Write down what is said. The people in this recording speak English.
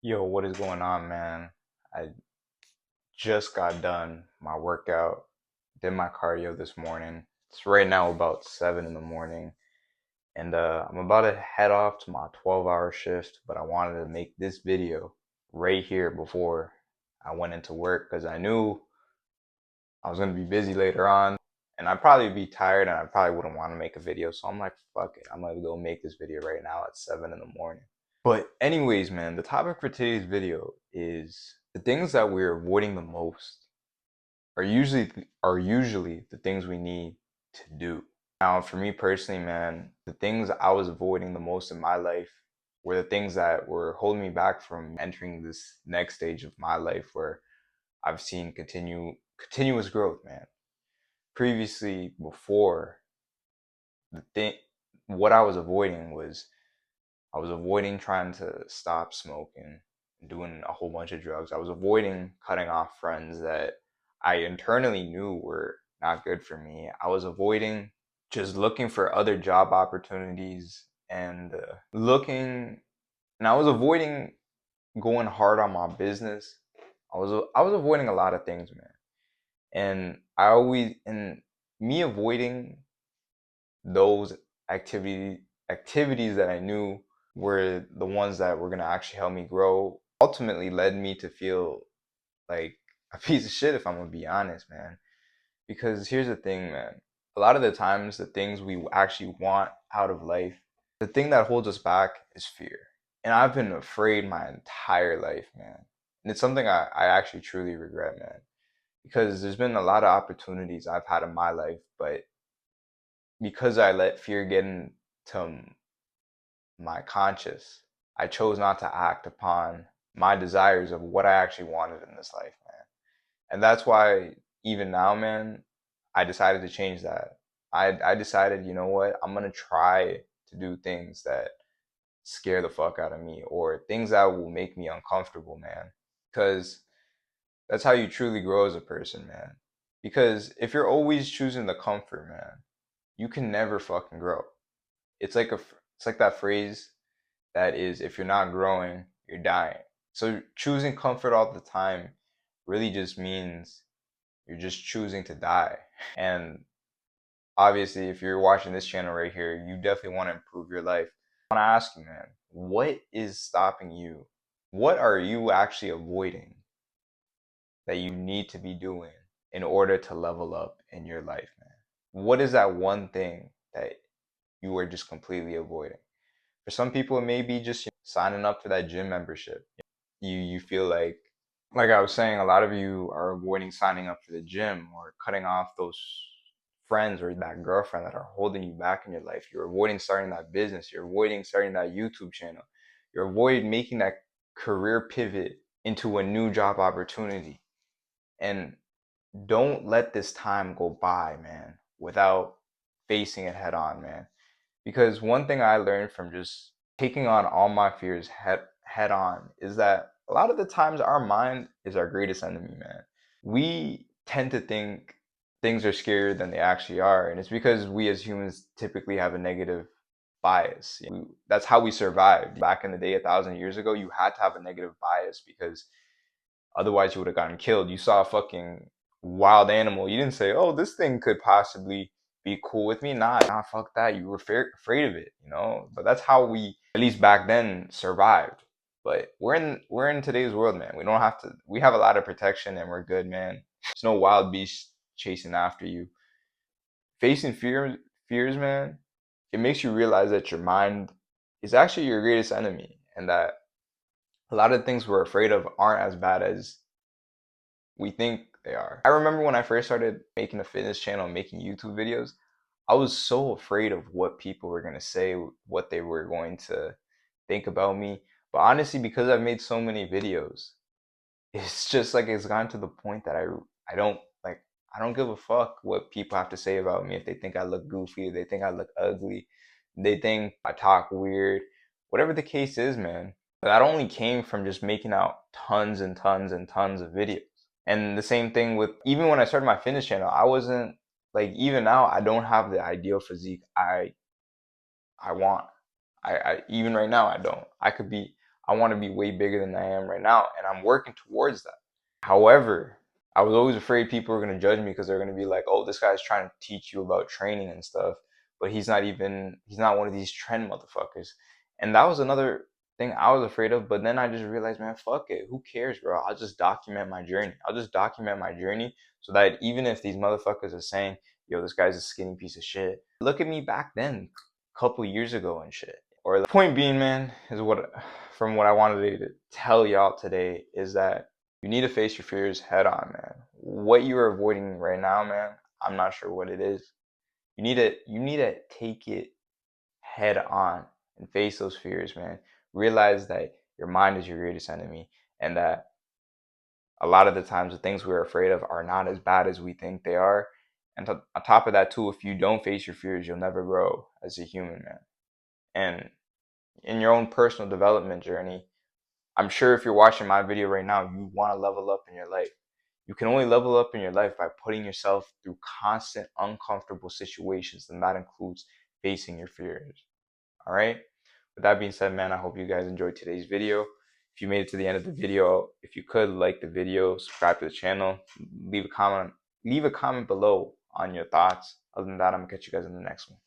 Yo, what is going on, man? I just got done my workout, did my cardio this morning. It's right now about 7 in the morning, and I'm about to head off to my 12-hour shift, but I wanted to make this video right here before I went into work because I knew I was going to be busy later on, and I'd probably be tired and I probably wouldn't want to make a video. So I'm like, fuck it. I'm going to go make this video right now at 7 in the morning. But anyways, man, the topic for today's video is the things that we're avoiding the most are usually the things we need to do. Now, for me personally, man, the things I was avoiding the most in my life were the things that were holding me back from entering this next stage of my life where I've seen continuous growth, man. Previously, before the thing, what I was avoiding was I was avoiding trying to stop smoking, doing a whole bunch of drugs. I was avoiding cutting off friends that I internally knew were not good for me. I was avoiding just looking for other job opportunities and and I was avoiding going hard on my business. I was avoiding a lot of things, man. And me avoiding those activities that I knew were the ones that were gonna actually help me grow ultimately led me to feel like a piece of shit, if I'm gonna be honest, man. Because here's the thing, man. A lot of the times the things we actually want out of life, the thing that holds us back is fear. And I've been afraid my entire life, man. And it's something I actually truly regret, man. Because there's been a lot of opportunities I've had in my life, but because I let fear get into my conscious, I chose not to act upon my desires of what I actually wanted in this life, man. And that's why even now, man, I decided to change that. I decided, you know what, I'm gonna try to do things that scare the fuck out of me or things that will make me uncomfortable, man. Because that's how you truly grow as a person, man. Because if you're always choosing the comfort, man, you can never fucking grow. It's like that phrase that is, if you're not growing, you're dying. So choosing comfort all the time really just means you're just choosing to die. And obviously, if you're watching this channel right here, you definitely want to improve your life. I want to ask you, man, what is stopping you? What are you actually avoiding that you need to be doing in order to level up in your life, man? What is that one thing that you are just completely avoiding? For some people, it may be just signing up for that gym membership. You feel like I was saying, a lot of you are avoiding signing up for the gym or cutting off those friends or that girlfriend that are holding you back in your life. You're avoiding starting that business. You're avoiding starting that YouTube channel. You're avoiding making that career pivot into a new job opportunity. And don't let this time go by, man, without facing it head on, man. Because one thing I learned from just taking on all my fears head on is that a lot of the times our mind is our greatest enemy, man. We tend to think things are scarier than they actually are, and it's because we as humans typically have a negative bias. That's how we survived. Back in the day, 1,000 years ago, you had to have a negative bias because otherwise you would have gotten killed. You saw a fucking wild animal. You didn't say, "Oh, this thing could possibly be cool with me." Nah, fuck that. You were afraid of it, you know. But that's how we, at least back then, survived. But we're in today's world, man. We don't have to. We have a lot of protection, and we're good, man. There's no wild beast chasing after you. Facing fears, man, it makes you realize that your mind is actually your greatest enemy, and that a lot of things we're afraid of aren't as bad as we think they are. I remember when I first started making a fitness channel and making YouTube videos, I was so afraid of what people were going to say, what they were going to think about me. But honestly, because I've made so many videos, it's just like it's gotten to the point that I don't like I don't give a fuck what people have to say about me. If they think I look goofy, if they think I look ugly, they think I talk weird, whatever the case is, man. That only came from just making out tons and tons and tons of videos. And the same thing with, even when I started my fitness channel, I wasn't like, even now I don't have the ideal physique I want. I even right now I don't. I want to be way bigger than I am right now, and I'm working towards that. However, I was always afraid people were going to judge me because they're going to be like, oh, this guy's trying to teach you about training and stuff, but he's not one of these trend motherfuckers. And that was another thing I was afraid of, but then I just realized, man, fuck it. Who cares, bro? I'll just document my journey. I'll just document my journey so that even if these motherfuckers are saying, yo, this guy's a skinny piece of shit, look at me back then, a couple years ago and shit. Or the point being, man, is from what I wanted to tell y'all today is that you need to face your fears head on, man. What you're avoiding right now, man, I'm not sure what it is. You need to take it head on and face those fears, man. Realize that your mind is your greatest enemy, and that a lot of the times the things we're afraid of are not as bad as we think they are. And on top of that too, if you don't face your fears, you'll never grow as a human, man. And in your own personal development journey, I'm sure if you're watching my video right now, you want to level up in your life. You can only level up in your life by putting yourself through constant uncomfortable situations, and that includes facing your fears. All right? With that being said, man, I hope you guys enjoyed today's video. If you made it to the end of the video, if you could like the video, subscribe to the channel, leave a comment below on your thoughts. Other than that, I'm gonna catch you guys in the next one.